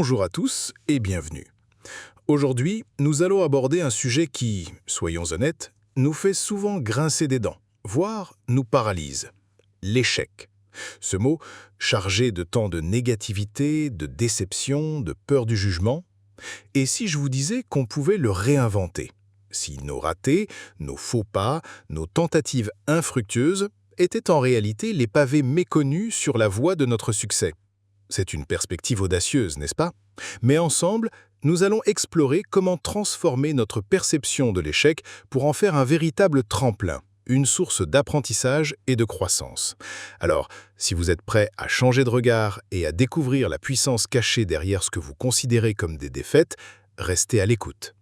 Bonjour à tous et bienvenue. Aujourd'hui, nous allons aborder un sujet qui, soyons honnêtes, nous fait souvent grincer des dents, voire nous paralyse. L'échec. Ce mot, chargé de tant de négativité, de déception, de peur du jugement. Et si je vous disais qu'on pouvait le réinventer? Si nos ratés, nos faux pas, nos tentatives infructueuses étaient en réalité les pavés méconnus sur la voie de notre succès? C'est une perspective audacieuse, n'est-ce pas? Mais ensemble, nous allons explorer comment transformer notre perception de l'échec pour en faire un véritable tremplin, une source d'apprentissage et de croissance. Alors, si vous êtes prêts à changer de regard et à découvrir la puissance cachée derrière ce que vous considérez comme des défaites, restez à l'écoute.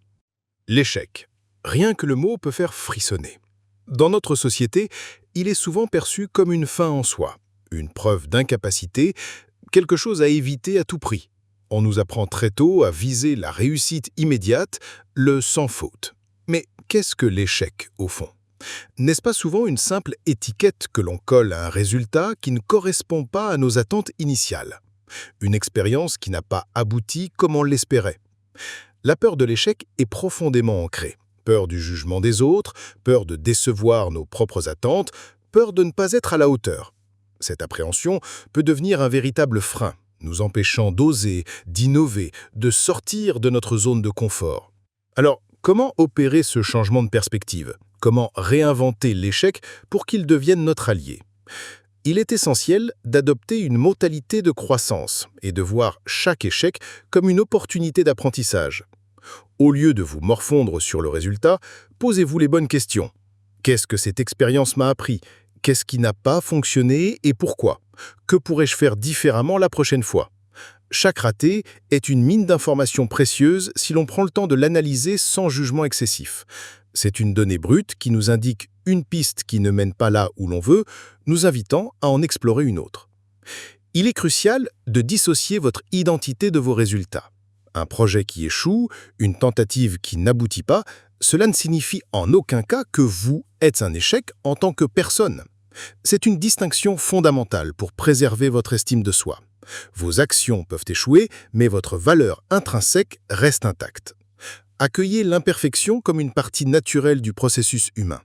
L'échec. Rien que le mot peut faire frissonner. Dans notre société, il est souvent perçu comme une fin en soi, une preuve d'incapacité, quelque chose à éviter à tout prix. On nous apprend très tôt à viser la réussite immédiate, le sans faute. Mais qu'est-ce que l'échec, au fond? N'est-ce pas souvent une simple étiquette que l'on colle à un résultat qui ne correspond pas à nos attentes initiales? Une expérience qui n'a pas abouti comme on l'espérait. La peur de l'échec est profondément ancrée. Peur du jugement des autres, peur de décevoir nos propres attentes, peur de ne pas être à la hauteur. Cette appréhension peut devenir un véritable frein, nous empêchant d'oser, d'innover, de sortir de notre zone de confort. Alors, comment opérer ce changement de perspective? Comment réinventer l'échec pour qu'il devienne notre allié? Il est essentiel d'adopter une mentalité de croissance et de voir chaque échec comme une opportunité d'apprentissage. Au lieu de vous morfondre sur le résultat, posez-vous les bonnes questions. Qu'est-ce que cette expérience m'a appris? Qu'est-ce qui n'a pas fonctionné et pourquoi? Que pourrais-je faire différemment la prochaine fois? Chaque raté est une mine d'informations précieuses si l'on prend le temps de l'analyser sans jugement excessif. C'est une donnée brute qui nous indique une piste qui ne mène pas là où l'on veut, nous invitant à en explorer une autre. Il est crucial de dissocier votre identité de vos résultats. Un projet qui échoue, une tentative qui n'aboutit pas, cela ne signifie en aucun cas que vous êtes un échec en tant que personne. C'est une distinction fondamentale pour préserver votre estime de soi. Vos actions peuvent échouer, mais votre valeur intrinsèque reste intacte. Accueillez l'imperfection comme une partie naturelle du processus humain.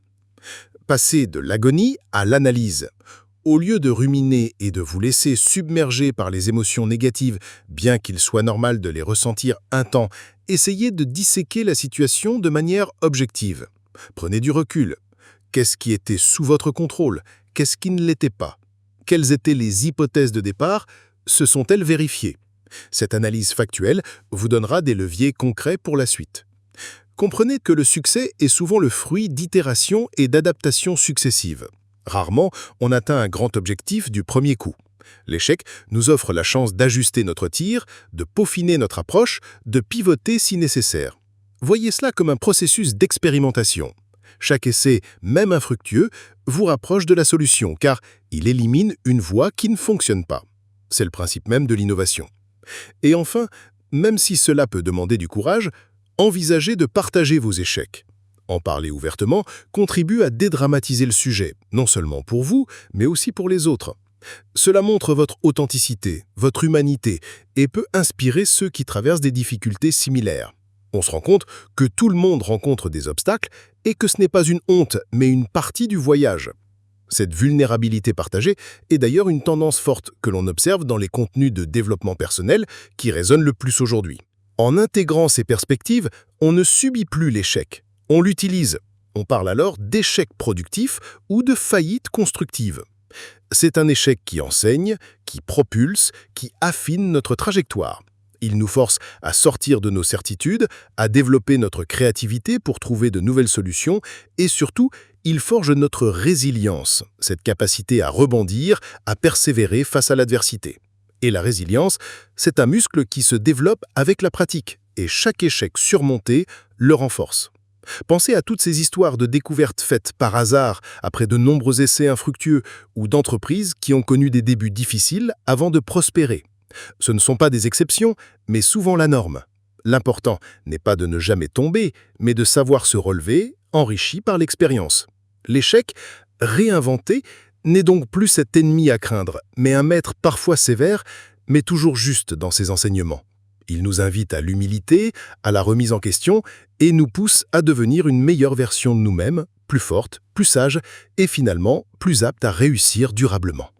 Passez de l'agonie à l'analyse. Au lieu de ruminer et de vous laisser submerger par les émotions négatives, bien qu'il soit normal de les ressentir un temps, essayez de disséquer la situation de manière objective. Prenez du recul. Qu'est-ce qui était sous votre contrôle? Qu'est-ce qui ne l'était pas? Quelles étaient les hypothèses de départ? Se sont-elles vérifiées? Cette analyse factuelle vous donnera des leviers concrets pour la suite. Comprenez que le succès est souvent le fruit d'itérations et d'adaptations successives. Rarement, on atteint un grand objectif du premier coup. L'échec nous offre la chance d'ajuster notre tir, de peaufiner notre approche, de pivoter si nécessaire. Voyez cela comme un processus d'expérimentation. Chaque essai, même infructueux, vous rapproche de la solution, car il élimine une voie qui ne fonctionne pas. C'est le principe même de l'innovation. Et enfin, même si cela peut demander du courage, envisagez de partager vos échecs. En parler ouvertement contribue à dédramatiser le sujet, non seulement pour vous, mais aussi pour les autres. Cela montre votre authenticité, votre humanité, et peut inspirer ceux qui traversent des difficultés similaires. On se rend compte que tout le monde rencontre des obstacles et que ce n'est pas une honte, mais une partie du voyage. Cette vulnérabilité partagée est d'ailleurs une tendance forte que l'on observe dans les contenus de développement personnel qui résonnent le plus aujourd'hui. En intégrant ces perspectives, on ne subit plus l'échec. On l'utilise. On parle alors d'échec productif ou de faillite constructive. C'est un échec qui enseigne, qui propulse, qui affine notre trajectoire. Il nous force à sortir de nos certitudes, à développer notre créativité pour trouver de nouvelles solutions et surtout, il forge notre résilience, cette capacité à rebondir, à persévérer face à l'adversité. Et la résilience, c'est un muscle qui se développe avec la pratique et chaque échec surmonté le renforce. Pensez à toutes ces histoires de découvertes faites par hasard après de nombreux essais infructueux ou d'entreprises qui ont connu des débuts difficiles avant de prospérer. Ce ne sont pas des exceptions, mais souvent la norme. L'important n'est pas de ne jamais tomber, mais de savoir se relever, enrichi par l'expérience. L'échec, réinventé, n'est donc plus cet ennemi à craindre, mais un maître parfois sévère, mais toujours juste dans ses enseignements. Il nous invite à l'humilité, à la remise en question et nous pousse à devenir une meilleure version de nous-mêmes, plus forte, plus sage et finalement plus apte à réussir durablement.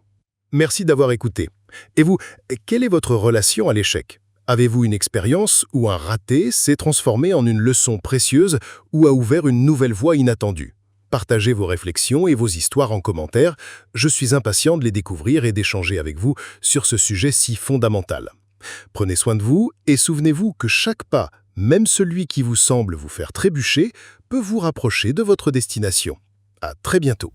Merci d'avoir écouté. Et vous, quelle est votre relation à l'échec? Avez-vous une expérience où un raté s'est transformé en une leçon précieuse ou a ouvert une nouvelle voie inattendue? Partagez vos réflexions et vos histoires en commentaire. Je suis impatient de les découvrir et d'échanger avec vous sur ce sujet si fondamental. Prenez soin de vous et souvenez-vous que chaque pas, même celui qui vous semble vous faire trébucher, peut vous rapprocher de votre destination. À très bientôt.